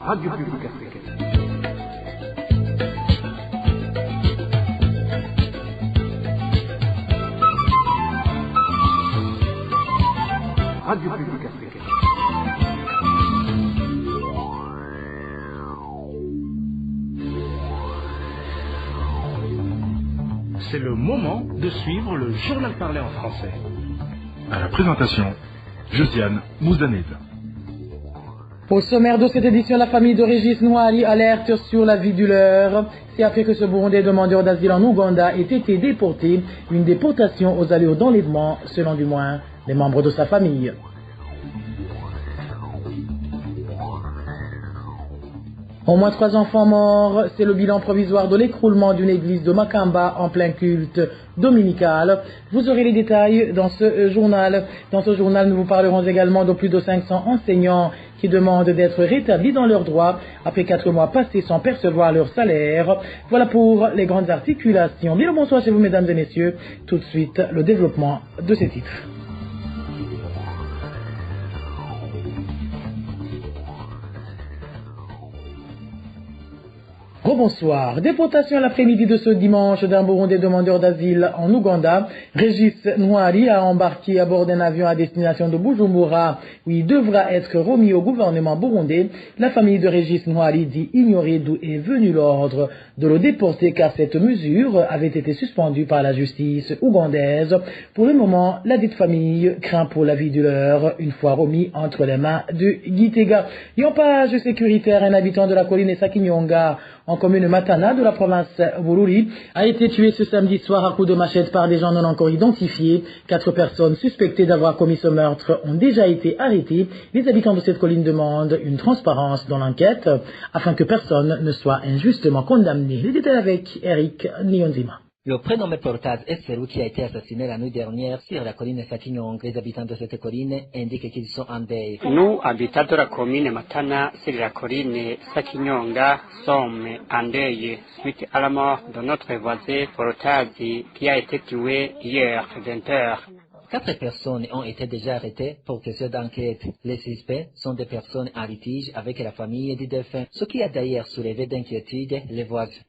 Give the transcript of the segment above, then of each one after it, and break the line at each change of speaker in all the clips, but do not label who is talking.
Radio Publique Africaine. Radio Publique Africaine. C'est le moment de suivre le journal parlé en français.
À la présentation, Josiane Mouzaned.
Au sommaire de cette édition, la famille de Régis Nouali alerte sur la vie du leur. C'est après que ce Burundais demandeur d'asile en Ouganda ait été déporté, une déportation aux allures d'enlèvement, selon du moins les membres de sa famille. Au moins 3 enfants morts, c'est le bilan provisoire de l'écroulement d'une église de Makamba en plein culte dominical. Vous aurez les détails dans ce journal. Dans ce journal, nous vous parlerons également de plus de 500 enseignants qui demandent d'être rétablis dans leurs droits après 4 mois passés sans percevoir leur salaire. Voilà pour les grandes articulations. Bien le bonsoir chez vous, mesdames et messieurs. Tout de suite, le développement de ces titres. Bonsoir. Déportation l'après-midi de ce dimanche d'un Burundais demandeur d'asile en Ouganda. Régis Nouali a embarqué à bord d'un avion à destination de Bujumbura où il devra être remis au gouvernement burundais. La famille de Régis Nouali dit ignorer d'où est venu l'ordre de le déporter car cette mesure avait été suspendue par la justice ougandaise. Pour le moment, la dite famille craint pour la vie du leur une fois remis entre les mains de Gitega. Et en page sécuritaire, un habitant de la colline Sakinyonga en commune Matana de la province Bururi a été tué ce samedi soir à coups de machette par des gens non encore identifiés. 4 personnes suspectées d'avoir commis ce meurtre ont déjà été arrêtées. Les habitants de cette colline demandent une transparence dans l'enquête afin que personne ne soit injustement condamné. Les détails avec Eric Nyonzima.
Le prénommé Portaz Esserou qui a été assassiné la nuit dernière sur la colline Sakinyong. Les habitants de cette colline indiquent qu'ils sont en deuil.
Nous, habitants de la commune Matana sur la colline Sakinyonga, sommes en deuil suite à la mort de notre voisin Portaz qui a été tué hier 20h.
4 personnes ont été déjà arrêtées pour question d'enquête. Les suspects sont des personnes en litige avec la famille du défunt, ce qui a d'ailleurs soulevé d'inquiétude les voisins.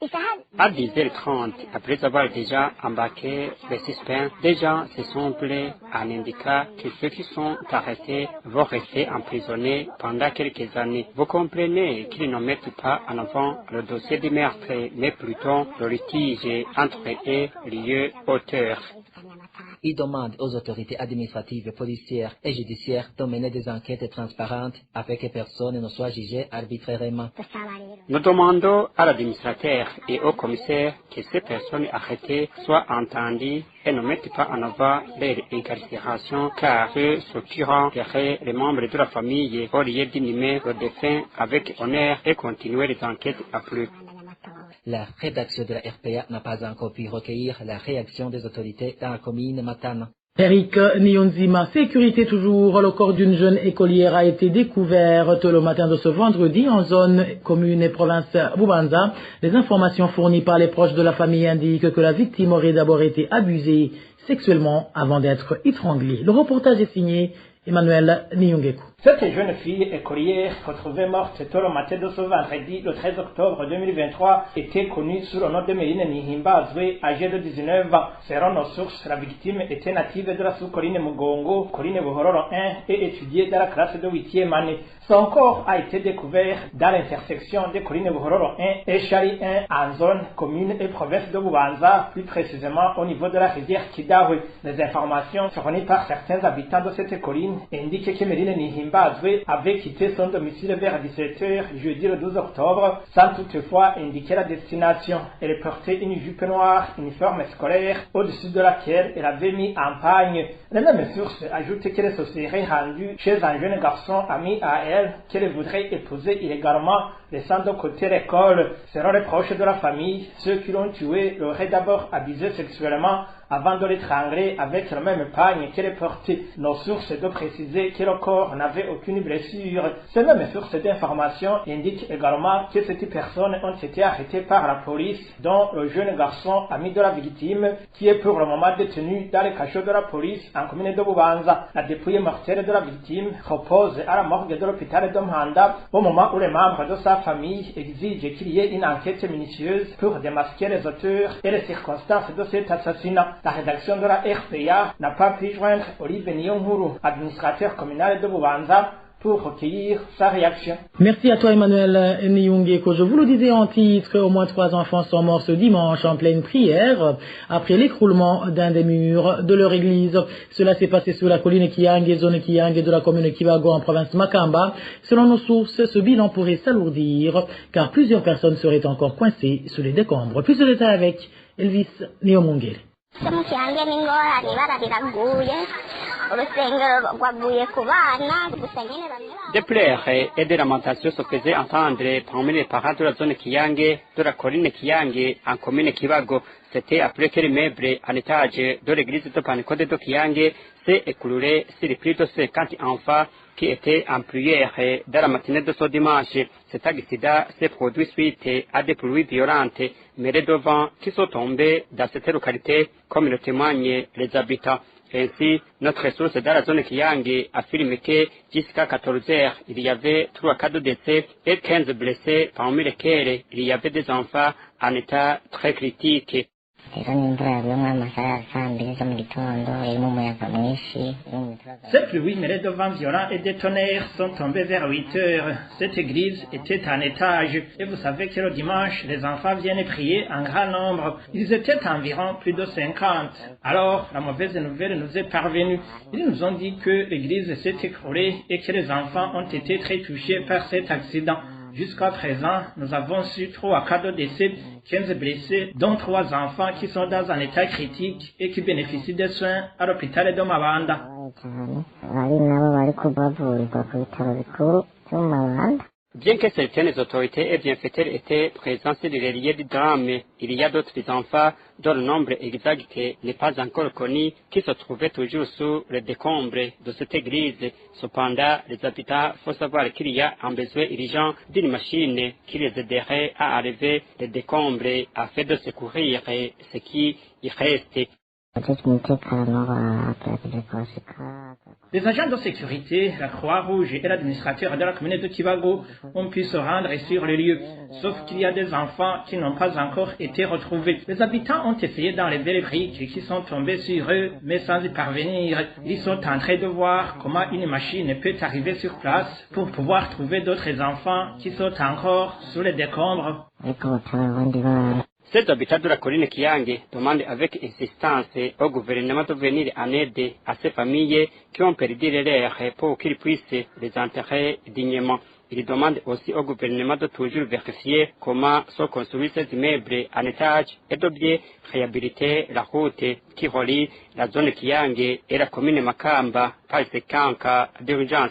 À 10h30, après avoir déjà embarqué les suspects, des gens se sont plaints en indiquant que ceux qui sont arrêtés vont rester emprisonnés pendant quelques années. Vous comprenez qu'ils ne mettent pas en avant le dossier du meurtre, mais plutôt le litige entre eux, lieu, auteur.
Il demande aux autorités administratives, policières et judiciaires de mener des enquêtes transparentes afin que personne ne soit jugé arbitrairement.
Nous demandons à l'administrateur et au commissaire que ces personnes arrêtées soient entendues et ne mettent pas en avant leur incarcération car ceux qui rendraient les membres de la famille au lieu d'inhumer le défunt avec honneur et continuer les enquêtes à plus.
La rédaction de la RPA n'a pas encore pu recueillir la réaction des autorités dans la commune Matana.
Eric Nyonzima, sécurité toujours. Le corps d'une jeune écolière a été découvert le matin de ce vendredi en zone commune et province Bubanza. Les informations fournies par les proches de la famille indiquent que la victime aurait d'abord été abusée sexuellement avant d'être étranglée. Le reportage est signé Emmanuel Nyongeku.
Cette jeune fille écolière retrouvée morte tôt le matin de ce vendredi, le 13 octobre 2023, était connue sous le nom de Meline Nihimbazwe, âgée de 19 ans. Selon nos sources, la victime était native de la sous-colline Mugongo, colline Buhororo 1, et étudiait dans la classe de 8e année. Son corps a été découvert dans l'intersection des collines Buhororo 1 et Chari 1 en zone commune et province de Bubanza, plus précisément au niveau de la rivière Kidawe. Les informations fournies par certains habitants de cette colline indiquent que Meline Nihimbazwe avait quitté son domicile vers 17h jeudi le 12 octobre sans toutefois indiquer la destination. Elle portait une jupe noire, uniforme scolaire, au-dessus de laquelle elle avait mis un pagne. Les mêmes sources ajoutent qu'elle se serait rendue chez un jeune garçon ami à elle qu'elle voudrait épouser illégalement, laissant de côté l'école. Selon les proches de la famille, ceux qui l'ont tué l'auraient d'abord abusé sexuellement avant de l'étrangler avec le même pagne qu'elle portait. Nos sources de préciser que le corps n'avait aucune blessure. Ces mêmes sources d'information indiquent également que ces personnes ont été arrêtées par la police, dont le jeune garçon ami de la victime, qui est pour le moment détenu dans le cachot de la police en commune de Bubanza. La dépouille mortelle de la victime repose à la morgue de l'hôpital de Mhanda, au moment où les membres de sa famille exigent qu'il y ait une enquête minutieuse pour démasquer les auteurs et les circonstances de cet assassinat. La rédaction de la RPA n'a pas pu joindre Olive Niyonghuru, administrateur communal de Bubanza, pour recueillir sa réaction.
Merci à toi Emmanuel Niyongeko. Je vous le disais en titre, au moins 3 enfants sont morts ce dimanche en pleine prière après l'écroulement d'un des murs de leur église. Cela s'est passé sur la colline Kiangue, zone Kiangue de la commune Kibago en province Makamba. Selon nos sources, ce bilan pourrait s'alourdir car plusieurs personnes seraient encore coincées sous les décombres. Plus de détails avec Elvis Niyomongere.
Des pleurs et des lamentations se faisaient entendre parmi les parents de la zone Kiangue, de la colline Kiangue, en commune Kibago. C'était après que l'immeuble en étage de l'église de Pentecôte de Kiangue s'est écroulé sur plus de 50 enfants qui étaient en prière dans la matinée de ce dimanche. Cet accident s'est produit suite à des pluies violentes, mêlées de vent qui sont tombés dans cette localité, comme le témoignent les habitants. Ainsi, notre source dans la zone Kiangue affirme que jusqu'à 14 heures, il y avait 3 cas de décès et 15 blessés, parmi lesquels il y avait des enfants en état très critique.
Ces pluies mêlées de vents violents et des tonnerres sont tombées vers 8 heures. Cette église était en étage. Et vous savez que le dimanche, les enfants viennent prier en grand nombre. Ils étaient environ plus de 50. Alors, la mauvaise nouvelle nous est parvenue. Ils nous ont dit que l'église s'est écroulée et que les enfants ont été très touchés par cet accident. Jusqu'à présent, nous avons su 3 cas de décès, 15 blessés, dont 3 enfants qui sont dans un état critique et qui bénéficient de soins à l'hôpital de Mabanda.
Bien que certaines autorités et bienfaiteurs étaient présents sur les lieux du drame, il y a d'autres enfants dont le nombre exact n'est pas encore connu qui se trouvaient toujours sous les décombres de cette église. Cependant, les habitants font savoir qu'il y a un besoin urgent d'une machine qui les aiderait à enlever les décombres afin de secourir ce qui y reste.
Les agents de sécurité, la Croix-Rouge et l'administrateur de la commune de Kibago ont pu se rendre sur les lieux, sauf qu'il y a des enfants qui n'ont pas encore été retrouvés. Les habitants ont essayé d'enlever les briques qui sont tombées sur eux, mais sans y parvenir. Ils sont en train de voir comment une machine peut arriver sur place pour pouvoir trouver d'autres enfants qui sont encore sous les décombres.
Ces habitants de la colline Kiangue demandent avec insistance au gouvernement de venir en aide à ces familles qui ont perdu les leurs pour qu'ils puissent les enterrer dignement. Ils demandent aussi au gouvernement de toujours vérifier comment sont construits ces immeubles en étage et de bien réhabiliter la route qui relie la zone Kiangue et la commune Makamba. Par qu'en cas d'urgence,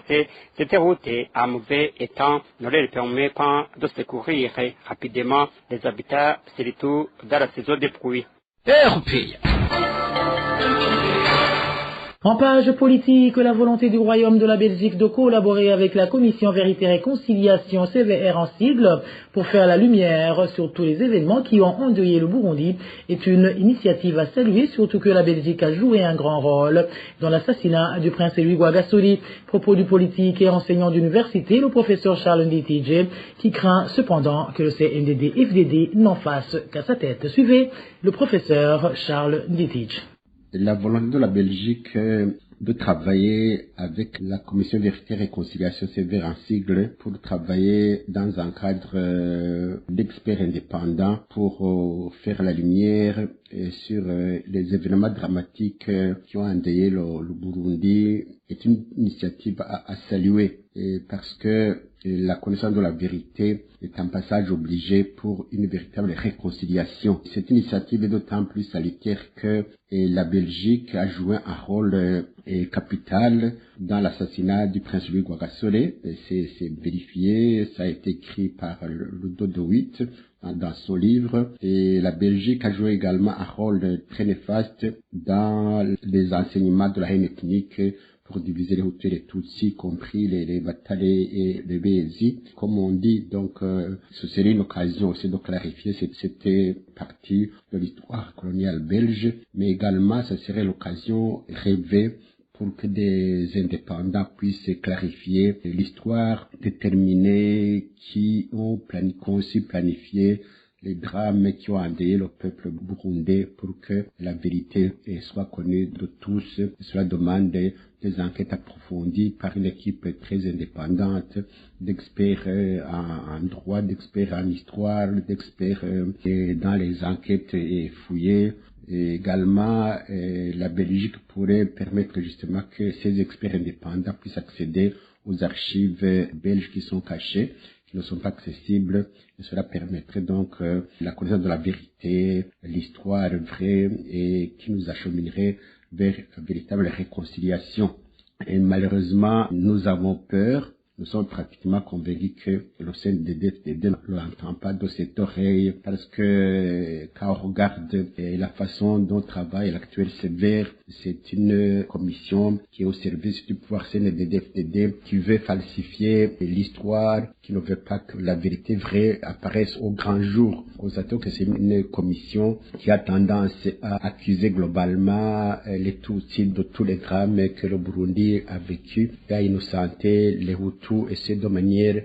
cette route en mauvais état ne leur permet pas de secourir rapidement les habitants, surtout dans la saison des pluies.
En page politique, la volonté du Royaume de la Belgique de collaborer avec la Commission Vérité et Réconciliation CVR en sigle pour faire la lumière sur tous les événements qui ont endeuillé le Burundi est une initiative à saluer, surtout que la Belgique a joué un grand rôle dans l'assassinat du prince Louis Guagasoli. Propos du politique et enseignant d'université, le professeur Charles Nditije, qui craint cependant que le CNDD-FDD n'en fasse qu'à sa tête. Suivez le professeur Charles Nditije.
La volonté de la Belgique de travailler avec la Commission Vérité et Réconciliation CVR en sigle pour travailler dans un cadre d'experts indépendants pour faire la lumière sur les événements dramatiques qui ont endeuillé le Burundi est une initiative à saluer parce que la connaissance de la vérité est un passage obligé pour une véritable réconciliation. Cette initiative est d'autant plus salutaire que la Belgique a joué un rôle capital dans l'assassinat du prince Louis Guagasoli. C'est vérifié, ça a été écrit par le Dodo 8. dans son livre. Et la Belgique a joué également un rôle très néfaste dans les enseignements de la haine ethnique pour diviser les Hutus et les Tutsis, y compris les Batale et les Bézi. Comme on dit, donc, ce serait une occasion aussi de clarifier c'était partie de l'histoire coloniale belge, mais également, ce serait l'occasion rêvée pour que des indépendants puissent clarifier l'histoire, déterminer qui ont aussi planifié les drames qui ont endeuillé le peuple burundais pour que la vérité soit connue de tous. Cela demande des enquêtes approfondies par une équipe très indépendante d'experts en droit, d'experts en histoire, d'experts dans les enquêtes fouillées. Et également, la Belgique pourrait permettre justement que ces experts indépendants puissent accéder aux archives belges qui sont cachées, qui ne sont pas accessibles, et cela permettrait donc la connaissance de la vérité, l'histoire vraie, et qui nous acheminerait vers une véritable réconciliation. Et malheureusement, nous avons peur. Nous sommes pratiquement convaincus que le CNDD ne l'entend pas de cette oreille, parce que quand on regarde la façon dont travaille l'actuel sévère, c'est une commission qui est au service du pouvoir CNDD qui veut falsifier l'histoire, qui ne veut pas que la vérité vraie apparaisse au grand jour. Constatons que c'est une commission qui a tendance à accuser globalement les Tutsis de tous les drames que le Burundi a vécu, et à innocenter les Hutus, et c'est de manière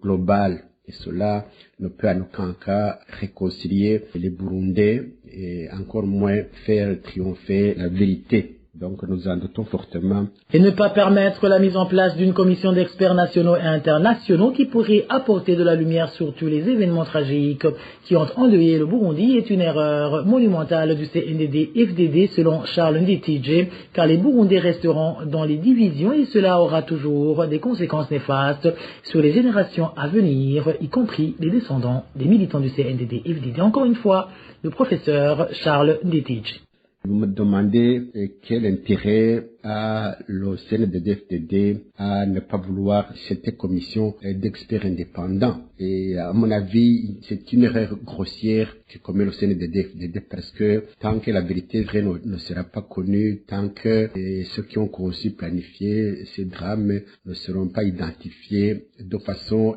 globale. Et cela ne peut en aucun cas réconcilier les Burundais et encore moins faire triompher la vérité. Donc nous en doutons fortement.
Et ne pas permettre la mise en place d'une commission d'experts nationaux et internationaux qui pourrait apporter de la lumière sur tous les événements tragiques qui ont endeuillé le Burundi est une erreur monumentale du CNDD-FDD selon Charles Nditije, car les Burundais resteront dans les divisions et cela aura toujours des conséquences néfastes sur les générations à venir, y compris les descendants des militants du CNDD-FDD. Encore une fois, le professeur Charles Nditije.
Vous me demandez quel intérêt a le CNDD-FDD à ne pas vouloir cette commission d'experts indépendants. Et à mon avis, c'est une erreur grossière que commet le CNDD-FDD parce que tant que la vérité vraie ne sera pas connue, tant que ceux qui ont conçu, planifié ces drames ne seront pas identifiés de façon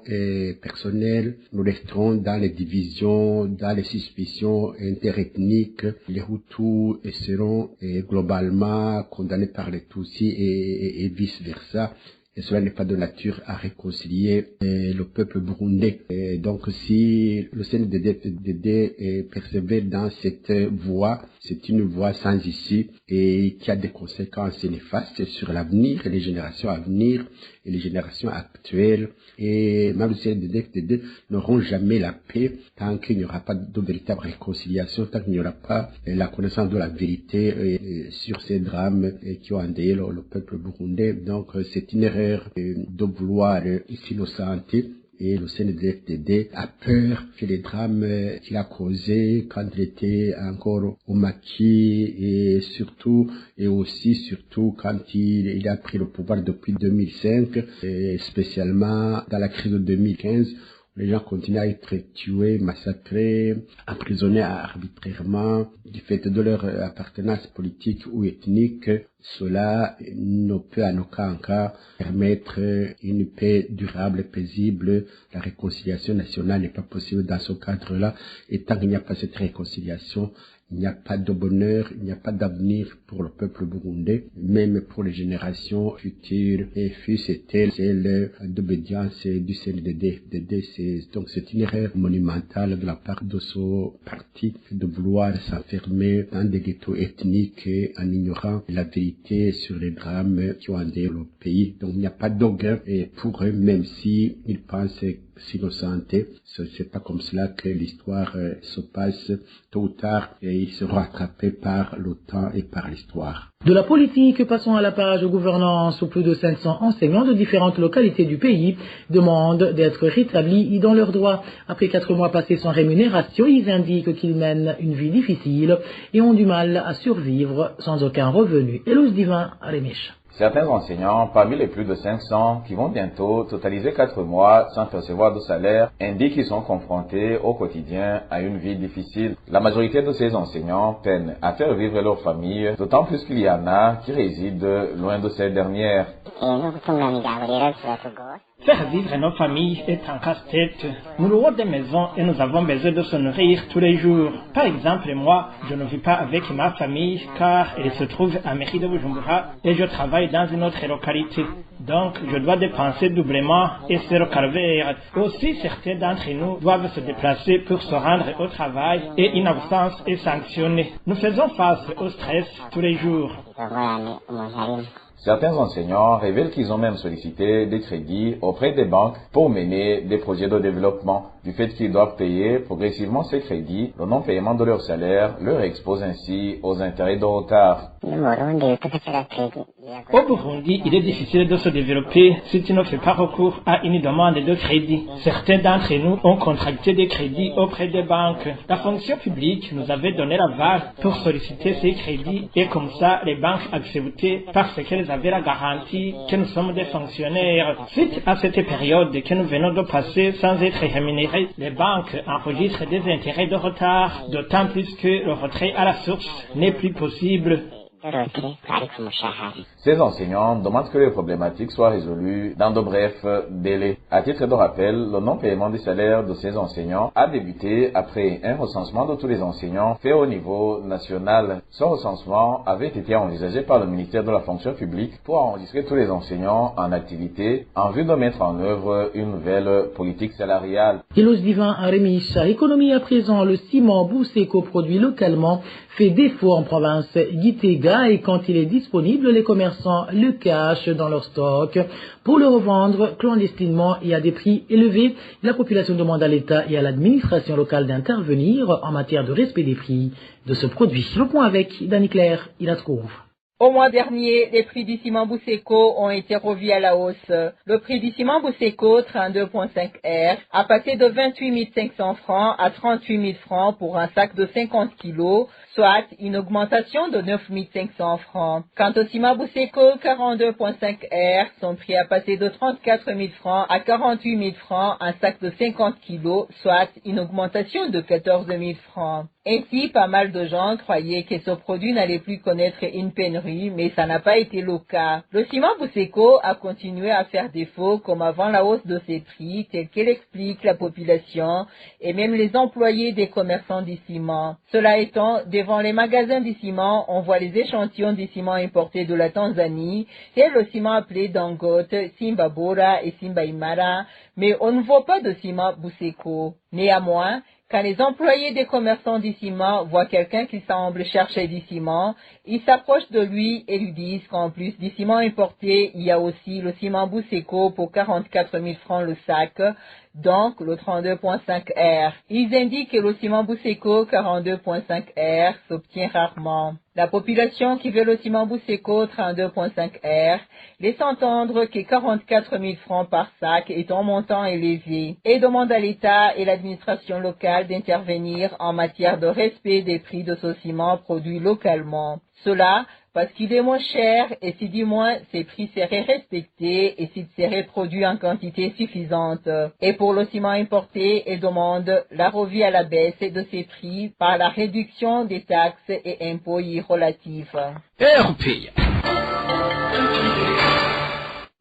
personnelle, nous resterons dans les divisions, dans les suspicions interethniques. Les Hutus seront globalement condamnés par les Tutsis et vice-versa. Et cela n'est pas de nature à réconcilier le peuple burundais. Et donc si le CNDD persévère dans cette voie, c'est une voie sans issue et qui a des conséquences néfastes sur l'avenir et les générations à venir et les générations actuelles. Et même le CNDD n'auront jamais la paix tant qu'il n'y aura pas de véritable réconciliation, tant qu'il n'y aura pas la connaissance de la vérité sur ces drames qui ont endeuillé le peuple burundais. Donc c'est une erreur de vouloir s'innocenter. Et le CNDD a peur que les drames qu'il a causés quand il était encore au maquis et surtout quand il a pris le pouvoir depuis 2005 et spécialement dans la crise de 2015. Les gens continuent à être tués, massacrés, emprisonnés arbitrairement du fait de leur appartenance politique ou ethnique. Cela ne peut en aucun cas permettre une paix durable, paisible. La réconciliation nationale n'est pas possible dans ce cadre-là. Et tant qu'il n'y a pas cette réconciliation, il n'y a pas de bonheur, il n'y a pas d'avenir pour le peuple burundais, même pour les générations futures, et fût-elle celle d'obédience du CNDD-FDD. Donc c'est une erreur monumentale de la part de ce parti de vouloir s'enfermer dans des ghettos ethniques en ignorant la vérité sur les drames qui ont endeuillé le pays. Donc il n'y a pas d'orgueil pour eux, même si ils pensent s'innocenter. C'est pas comme cela que l'histoire se passe. Tôt ou tard, et ils seront rattrapés par le temps et par l'histoire.
De la politique, passons à la page gouvernance où plus de 500 enseignants de différentes localités du pays demandent d'être rétablis dans leurs droits. Après 4 mois passés sans rémunération, ils indiquent qu'ils mènent une vie difficile et ont du mal à survivre sans aucun revenu. Élose Divin, Rémiche.
Certains enseignants, parmi les plus de 500 qui vont bientôt totaliser 4 mois sans percevoir de salaire, indiquent qu'ils sont confrontés au quotidien à une vie difficile. La majorité de ces enseignants peinent à faire vivre leur famille, d'autant plus qu'il y en a qui résident loin de ces dernières.
Faire vivre nos familles est un casse-tête. Nous louons des maisons et nous avons besoin de se nourrir tous les jours. Par exemple, moi, je ne vis pas avec ma famille car elle se trouve à Mairie de Bujumbura et je travaille dans une autre localité. Donc, je dois dépenser doublement et c'est le calvaire. Aussi, certains d'entre nous doivent se déplacer pour se rendre au travail et une absence est sanctionnée. Nous faisons face au stress tous les jours.
Certains enseignants révèlent qu'ils ont même sollicité des crédits auprès des banques pour mener des projets de développement. Du fait qu'ils doivent payer progressivement ces crédits, le non-paiement de leur salaire leur expose ainsi aux intérêts de retard.
Au Burundi, il est difficile de se développer si tu ne fais pas recours à une demande de crédit. Certains d'entre nous ont contracté des crédits auprès des banques. La fonction publique nous avait donné l'aval pour solliciter ces crédits et comme ça, les banques acceptaient parce qu'elles avaient la garantie que nous sommes des fonctionnaires. Suite à cette période que nous venons de passer sans être rémunérés, les banques enregistrent des intérêts de retard, d'autant plus que le retrait à la source n'est plus possible.
Ces enseignants demandent que les problématiques soient résolues dans de brefs délais. À titre de rappel, le non-paiement des salaires de ces enseignants a débuté après un recensement de tous les enseignants fait au niveau national. Ce recensement avait été envisagé par le ministère de la fonction publique pour enregistrer tous les enseignants en activité en vue de mettre en œuvre une nouvelle politique salariale.
Elos Divin à Rémicha. Économie à présent, le ciment Bousseko produit localement fait défaut en province Gitega et quand il est disponible, les commerçants le cachent dans leur stock pour le revendre clandestinement et à des prix élevés. La population demande à l'État et à l'administration locale d'intervenir en matière de respect des prix de ce produit. Le point avec Dani Claire, il la trouve.
Au mois dernier, les prix du ciment Bousseko ont été revus à la hausse. Le prix du ciment Bousseko 32.5 R a passé de 28 500 francs à 38 000 francs pour un sac de 50 kilos, soit une augmentation de 9 500 francs. Quant au ciment Bousseko 42.5 R, son prix a passé de 34 000 francs à 48 000 francs, un sac de 50 kilos, soit une augmentation de 14 000 francs. Ainsi, pas mal de gens croyaient que ce produit n'allait plus connaître une pénurie, mais ça n'a pas été le cas. Le ciment Bousseko a continué à faire défaut comme avant la hausse de ses prix, tel qu'elle explique la population et même les employés des commerçants du ciment. Cela étant, devant les magasins du ciment, on voit les échantillons du ciment importés de la Tanzanie et le ciment appelé Dangote, Simba Bora et Simba Imara, mais on ne voit pas de ciment Bousseko. Néanmoins, quand les employés des commerçants du ciment voient quelqu'un qui semble chercher du ciment, ils s'approchent de lui et lui disent qu'en plus du ciment importé, il y a aussi le ciment Bousseko pour 44 000 francs le sac, donc le 32.5 R. Ils indiquent que le ciment Bousseko 42.5 R s'obtient rarement. La population qui veut le ciment Bousseko 32.5 R laisse entendre que 44 000 francs par sac est un montant élevé et demande à l'État et l'administration locale d'intervenir en matière de respect des prix de ce ciment produit localement. Cela parce qu'il est moins cher et si du moins ces prix seraient respectés et s'ils seraient produits en quantité suffisante. Et pour le ciment importé, elle demande la revue à la baisse de ces prix par la réduction des taxes et impôts y relatifs.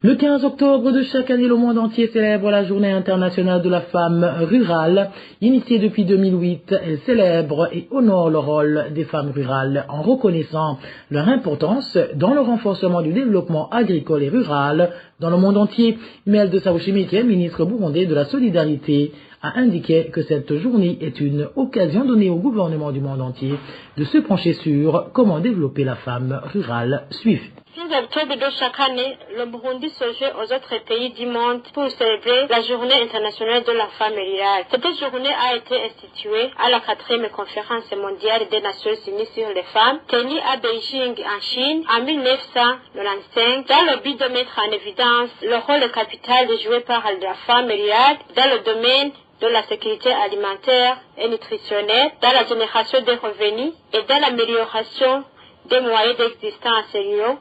Le 15 octobre de chaque année, le monde entier célèbre la Journée internationale de la femme rurale. Initiée depuis 2008, elle célèbre et honore le rôle des femmes rurales en reconnaissant leur importance dans le renforcement du développement agricole et rural dans le monde entier. Mel de Saouchimike, ministre burundais de la Solidarité, a indiqué que cette journée est une occasion donnée au gouvernement du monde entier de se pencher sur comment développer la femme rurale. Suivez.
15 octobre de chaque année, le Burundi se joint aux autres pays du monde pour célébrer la Journée internationale de la femme rurale. Cette journée a été instituée à la 4e conférence mondiale des Nations Unies sur les femmes, tenue à Beijing en Chine en 1995, dans le but de mettre en évidence le rôle capital joué par la femme rurale dans le domaine de la sécurité alimentaire et nutritionnelle, dans la génération des revenus et dans l'amélioration des moyens d'existence ruraux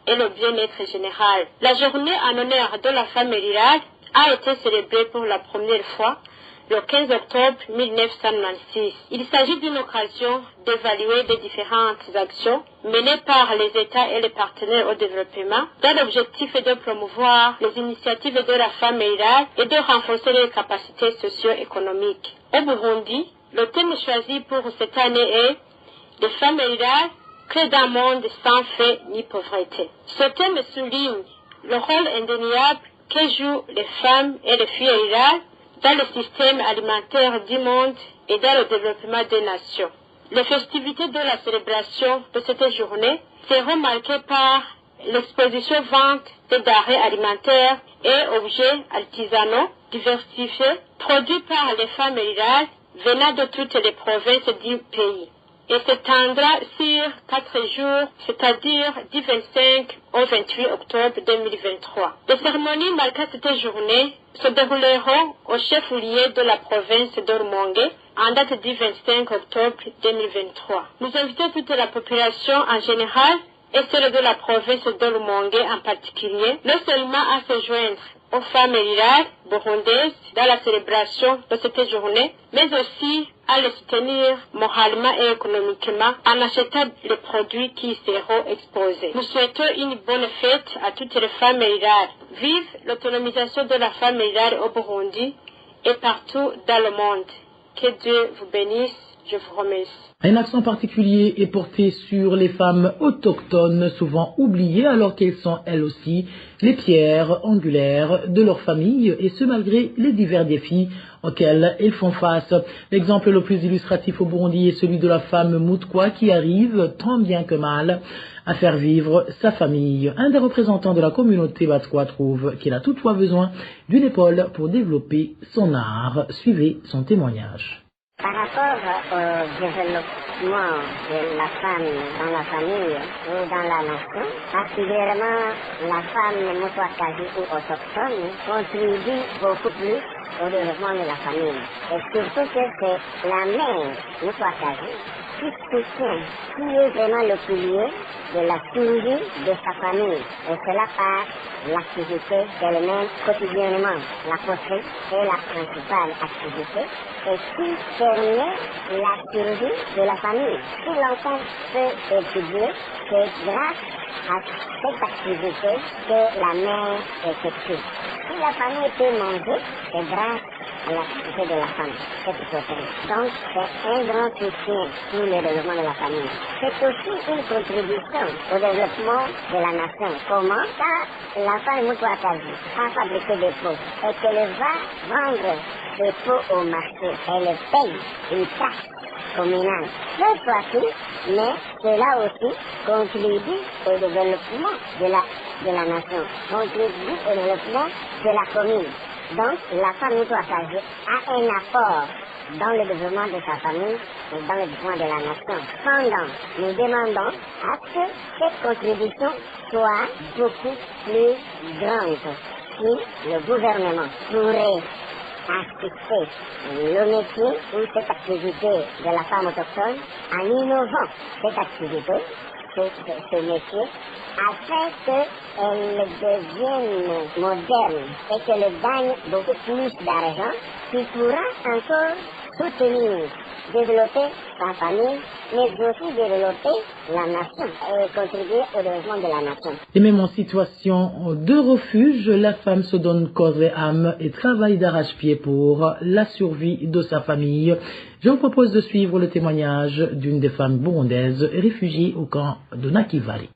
et le bien-être général. La journée en honneur de la femme rurale a été célébrée pour la première fois le 15 octobre 1996. Il s'agit d'une occasion d'évaluer les différentes actions menées par les États et les partenaires au développement dans l'objectif de promouvoir les initiatives de la femme rurale et de renforcer les capacités socio-économiques. Au Burundi, le thème choisi pour cette année est « Les femmes rurales créent d'un monde sans faim ni pauvreté ». Ce thème souligne le rôle indéniable que jouent les femmes et les filles rurales dans le système alimentaire du monde et dans le développement des nations. Les festivités de la célébration de cette journée seront marquées par l'exposition vente de denrées alimentaires et objets artisanaux diversifiés produits par les femmes rurales venant de toutes les provinces du pays. Et s'étendra sur 4 jours, c'est-à-dire du 25 au 28 octobre 2023. Les cérémonies marquant cette journée se dérouleront au chef-lieu de la province d'Orumongue en date du 25 octobre 2023. Nous invitons toute la population en général et celle de la province d'Orumongue en particulier, non seulement à se joindre aux femmes rurales burundaises dans la célébration de cette journée, mais aussi à les soutenir moralement et économiquement en achetant les produits qui seront exposés. Nous souhaitons une bonne fête à toutes les femmes rurales. Vive l'autonomisation de la femme rurale au Burundi et partout dans le monde. Que Dieu vous bénisse. Je vous remercie.
Un accent particulier est porté sur les femmes autochtones, souvent oubliées alors qu'elles sont elles aussi les pierres angulaires de leur famille, et ce malgré les divers défis auxquels elles font face. L'exemple le plus illustratif au Burundi est celui de la femme Mutwa qui arrive, tant bien que mal, à faire vivre sa famille. Un des représentants de la communauté Batwa trouve qu'il a toutefois besoin d'une épaule pour développer son art. Suivez son témoignage.
Par rapport au développement de la femme dans la famille ou dans la nation, particulièrement la femme Mutwakazi ou autochtone contribue beaucoup plus au développement de la famille. Et surtout que c'est la mère Mutwakazi qui soutient, qui est vraiment le pilier de la survie de sa famille. Et cela par l'activité qu'elle-même quotidiennement. La poterie est la principale activité et qui permet la survie de la famille. Si l'enfant peut étudier, c'est grâce à cette activité que la mère effectue. Si la famille peut manger, c'est grâce à l'activité de la femme, cette poterie. Donc, c'est un grand soutien pour le développement de la famille. C'est aussi une contribution au développement de la nation. Comment? Quand la femme Mutwakazi a fabriqué des pots et qu'elle va vendre des pots au marché, elle paye une taxe communale. Cette fois-ci, mais cela aussi contribue au développement de la nation, contribue au développement de la commune. Donc, la femme Mutwakazi a un apport dans le développement de sa famille et dans le développement de la nation. Cependant, nous demandons à ce que cette contribution soit beaucoup plus grande. Si le gouvernement pourrait assister le métier ou cette activité de la femme autochtone en innovant cette activité, ce métier, afin qu'elle devienne moderne et qu'elle gagne beaucoup plus d'argent, qui pourra encore soutenir, développer sa famille, mais aussi développer la nation et contribuer au développement de la nation.
Et même en situation de refuge, la femme se donne corps et âme et travaille d'arrache-pied pour la survie de sa famille. Je vous propose de suivre le témoignage d'une des femmes burundaises réfugiées au camp de Nakivale.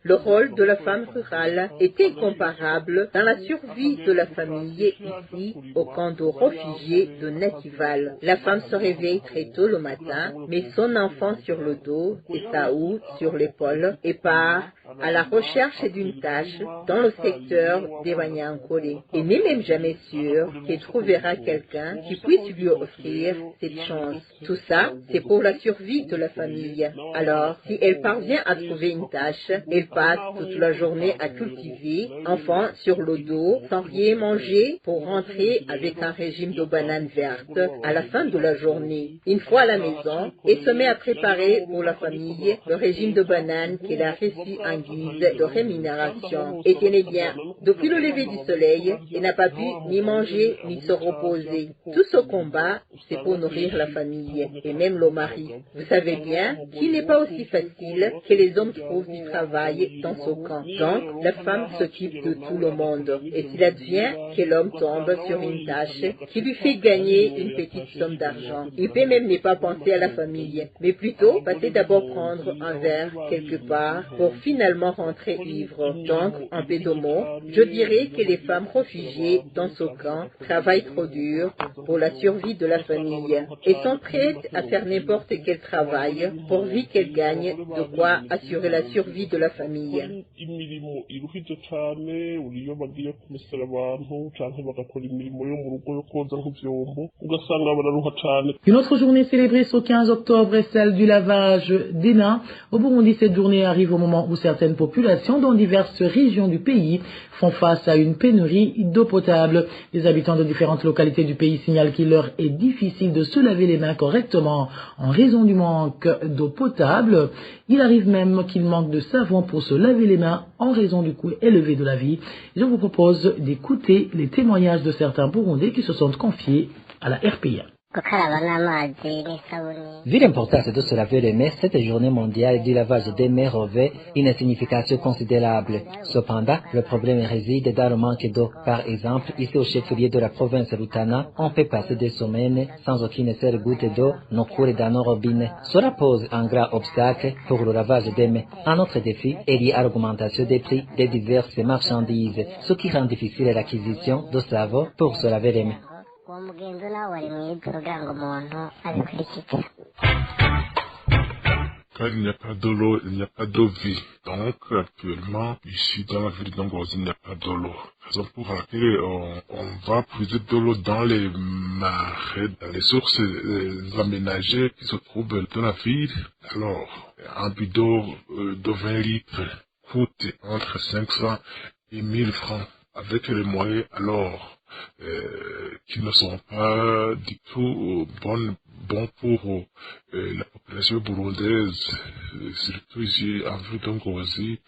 Le rôle de la femme rurale est incomparable dans la survie de la famille ici au camp de réfugiés de Nakivale. La femme se réveille très tôt le matin, met son enfant sur le dos et sa houe sur l'épaule et part à la recherche d'une tâche dans le secteur des Wanyankole. Et n'est même jamais sûre qu'elle trouvera quelqu'un qui puisse lui offrir cette chance. Tout ça, c'est pour la survie de la famille. Alors, si elle parvient à trouver une tâche, Elles passent toute la journée à cultiver, enfants sur le dos, sans rien manger, pour rentrer avec un régime de bananes vertes à la fin de la journée. Une fois à la maison, elle se met à préparer pour la famille le régime de bananes qu'elle a reçu en guise de rémunération. Et tenez bien, depuis le lever du soleil, elle n'a pas pu ni manger ni se reposer. Tout ce combat, c'est pour nourrir la famille et même le mari. Vous savez bien qu'il n'est pas aussi facile que les hommes trouvent du travail dans ce camp. Donc, la femme s'occupe de tout le monde. Et s'il advient que l'homme tombe sur une tâche qui lui fait gagner une petite somme d'argent, il peut même ne pas penser à la famille, mais plutôt passer d'abord prendre un verre quelque part pour finalement rentrer ivre. Donc, en peu de mots, je dirais que les femmes réfugiées dans ce camp travaillent trop dur pour la survie de la famille et sont prêtes à faire n'importe quel travail pourvu qu'elles gagnent de quoi assurer la survie de la famille.
Une autre journée célébrée ce 15 octobre est celle du lavage des mains. Au Burundi, cette journée arrive au moment où certaines populations dans diverses régions du pays font face à une pénurie d'eau potable. Les habitants de différentes localités du pays signalent qu'il leur est difficile de se laver les mains correctement en raison du manque d'eau potable. Il arrive même qu'il manque de savon pour se laver les mains en raison du coût élevé de la vie. Je vous propose d'écouter les témoignages de certains Burundais qui se sont confiés à la RPA.
Vu l'importance de se laver les mains, cette journée mondiale du lavage des mains revêt une signification considérable. Cependant, le problème réside dans le manque d'eau. Par exemple, ici au chef-lieu de la province Rutana, on peut passer des semaines sans aucune seule goutte d'eau ne coule dans nos robinets. Cela pose un grand obstacle pour le lavage des mains. Un autre défi est lié à l'augmentation des prix des diverses marchandises, ce qui rend difficile l'acquisition de savon pour se laver les mains.
Quand il n'y a pas de l'eau, il n'y a pas de vie. Donc, actuellement, ici, dans la ville d'Angozi, il n'y a pas de l'eau. Raison pour laquelle on va puiser de l'eau dans les marais, dans les sources aménagées qui se trouvent dans la ville. Alors, un bidon de 20 litres coûte entre 500 et 1000 francs. Avec les moyens, alors, qui ne sont pas du tout bons pour la population burundaise, surtout ici en ville d'Angozi.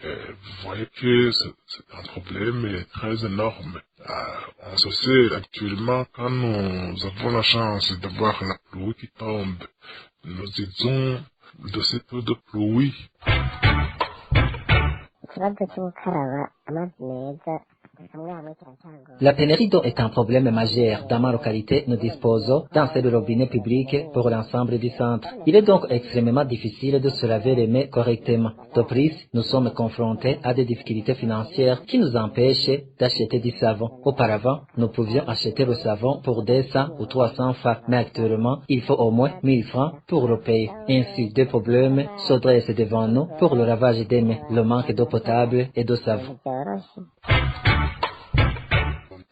Vous voyez que c'est un problème très énorme. On se sait actuellement, quand nous avons la chance d'avoir la pluie qui tombe, nous disons de cette eau de pluie.
La pénurie d'eau est un problème majeur. Dans ma localité, nous disposons d'un seul robinet public pour l'ensemble du centre. Il est donc extrêmement difficile de se laver les mains correctement. De plus, nous sommes confrontés à des difficultés financières qui nous empêchent d'acheter du savon. Auparavant, nous pouvions acheter le savon pour 200 ou 300 francs, mais actuellement, il faut au moins 1000 francs pour le payer. Ainsi, deux problèmes se dressent devant nous pour le lavage des mains, le manque d'eau potable et de savon.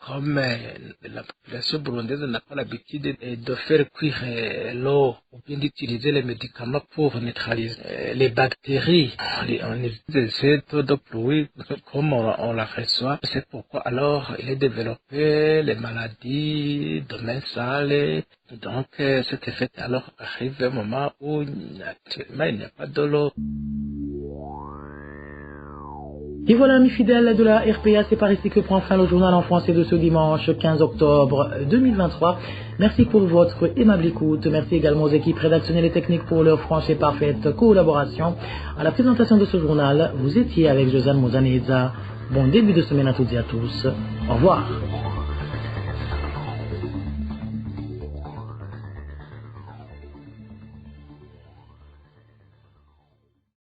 Comme la population burundaise n'a pas l'habitude de faire cuire l'eau ou bien d'utiliser les médicaments pour neutraliser les bactéries, on utilise cette eau de pluie comme on la reçoit. C'est pourquoi alors il est développé les maladies de mains sales. Donc cet effet alors arrive un moment où actuellement il n'y a pas de l'eau.
Et voilà, amis fidèles de la RPA, c'est par ici que prend fin le journal en français de ce dimanche 15 octobre 2023. Merci pour votre aimable écoute. Merci également aux équipes rédactionnelles et techniques pour leur franche et parfaite collaboration. À la présentation de ce journal, vous étiez avec Josiane Muzaneza. Bon début de semaine à toutes et à tous. Au revoir.